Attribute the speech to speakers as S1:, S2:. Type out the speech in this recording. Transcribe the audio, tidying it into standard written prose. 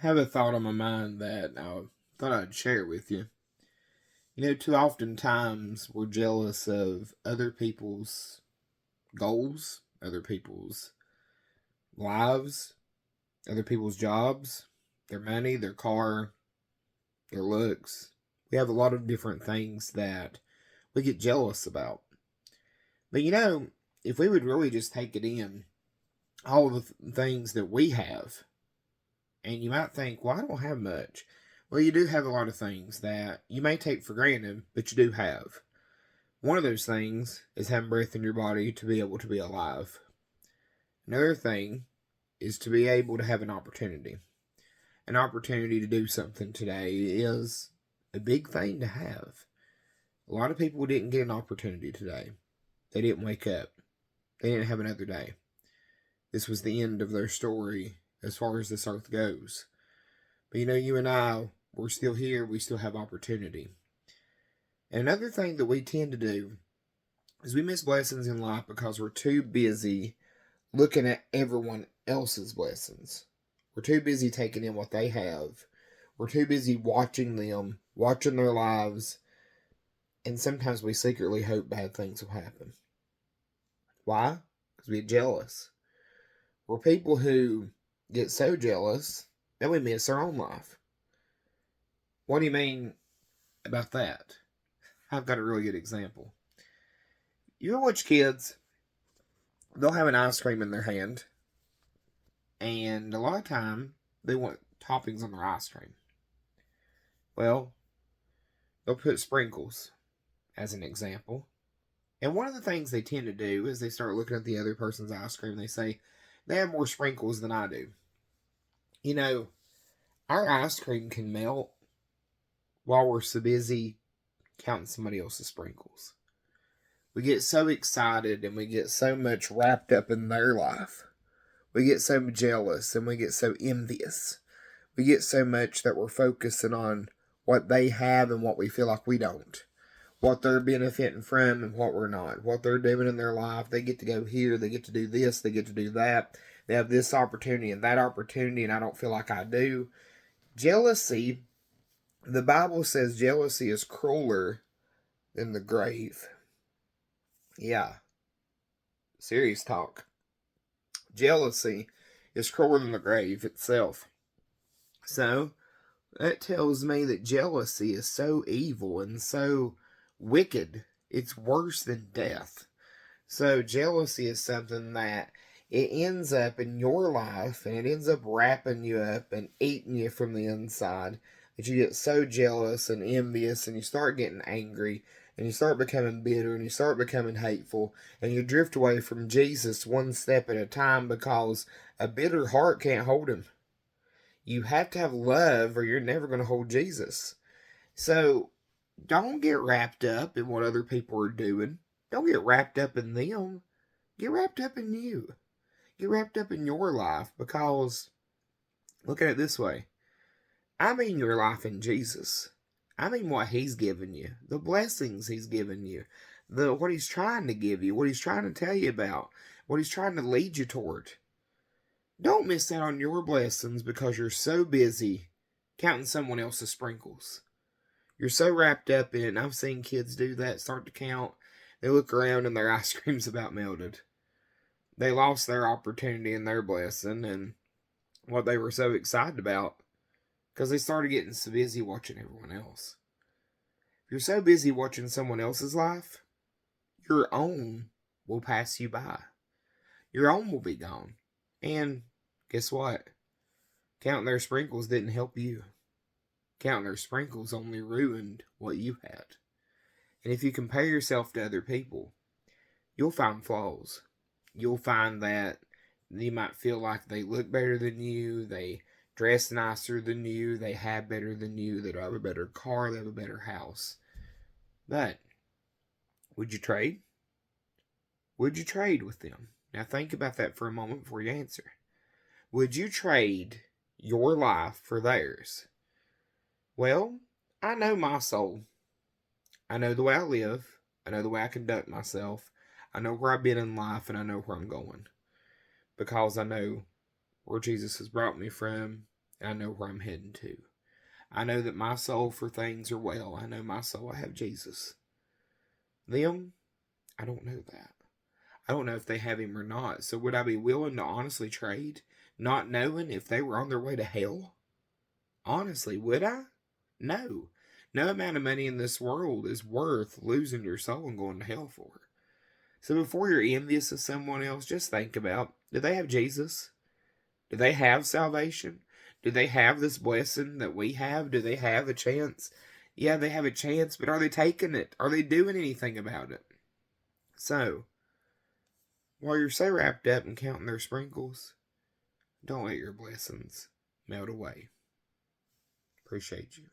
S1: Have a thought on my mind that I thought I'd share with you. Too often times we're jealous of other people's goals, other people's lives, other people's jobs, their money, their car, their looks. We have a lot of different things that we get jealous about. But if we would really just take it in, all the things that we have, and you might think, well, I don't have much. Well, you do have a lot of things that you may take for granted, but you do have. One of those things is having breath in your body to be able to be alive. Another thing is to be able to have an opportunity. An opportunity to do something today is a big thing to have. A lot of people didn't get an opportunity today. They didn't wake up. They didn't have another day. This was the end of their story as far as this earth goes. But you and I, we're still here. We still have opportunity. And another thing that we tend to do is we miss blessings in life because we're too busy looking at everyone else's blessings. We're too busy taking in what they have. We're too busy watching them, watching their lives, and sometimes we secretly hope bad things will happen. Why? Because we get jealous. We're people who get so jealous that we miss our own life. What do you mean about that? I've got a really good example. You ever watch kids? They'll have an ice cream in their hand, and a lot of time they want toppings on their ice cream. Well, they'll put sprinkles as an example. And one of the things they tend to do is they start looking at the other person's ice cream and they say, they have more sprinkles than I do. Our ice cream can melt while we're so busy counting somebody else's sprinkles. We get so excited and we get so much wrapped up in their life. We get so jealous and we get so envious. We get so much that we're focusing on what they have and what we feel like we don't. What they're benefiting from and what we're not. What they're doing in their life. They get to go here. They get to do this. They get to do that. They have this opportunity and that opportunity, and I don't feel like I do. Jealousy, the Bible says jealousy is crueler than the grave. Yeah. Serious talk. Jealousy is crueler than the grave itself. So, that tells me that jealousy is so evil and so wicked. It's worse than death. So jealousy is something that it ends up in your life and it ends up wrapping you up and eating you from the inside, that you get so jealous and envious and you start getting angry and you start becoming bitter and you start becoming hateful and you drift away from Jesus one step at a time because a bitter heart can't hold him. You have to have love or you're never going to hold Jesus. So don't get wrapped up in what other people are doing. Don't get wrapped up in them. Get wrapped up in you. Get wrapped up in your life, because look at it this way. I mean your life in Jesus. I mean what he's given you. The blessings he's given you. What he's trying to give you. What he's trying to tell you about. What he's trying to lead you toward. Don't miss out on your blessings because you're so busy counting someone else's sprinkles. You're so wrapped up in it. I've seen kids do that, start to count. They look around and their ice cream's about melted. They lost their opportunity and their blessing and what they were so excited about because they started getting so busy watching everyone else. If you're so busy watching someone else's life, your own will pass you by. Your own will be gone. And guess what? Counting their sprinkles didn't help you. Counting their sprinkles only ruined what you had. And if you compare yourself to other people, you'll find flaws. You'll find that you might feel like they look better than you, they dress nicer than you, they have better than you, they have a better car, they have a better house. But would you trade? Would you trade with them? Now think about that for a moment before you answer. Would you trade your life for theirs? Well, I know my soul. I know the way I live. I know the way I conduct myself. I know where I've been in life and I know where I'm going. Because I know where Jesus has brought me from I know where I'm heading to. I know that my soul for things are well. I know my soul, I have Jesus. Them, I don't know that. I don't know if they have him or not. So would I be willing to honestly trade, not knowing if they were on their way to hell? Honestly, would I? No. No amount of money in this world is worth losing your soul and going to hell for. So before you're envious of someone else, just think about, do they have Jesus? Do they have salvation? Do they have this blessing that we have? Do they have a chance? Yeah, they have a chance, but are they taking it? Are they doing anything about it? So, while you're so wrapped up in counting their sprinkles, don't let your blessings melt away. Appreciate you.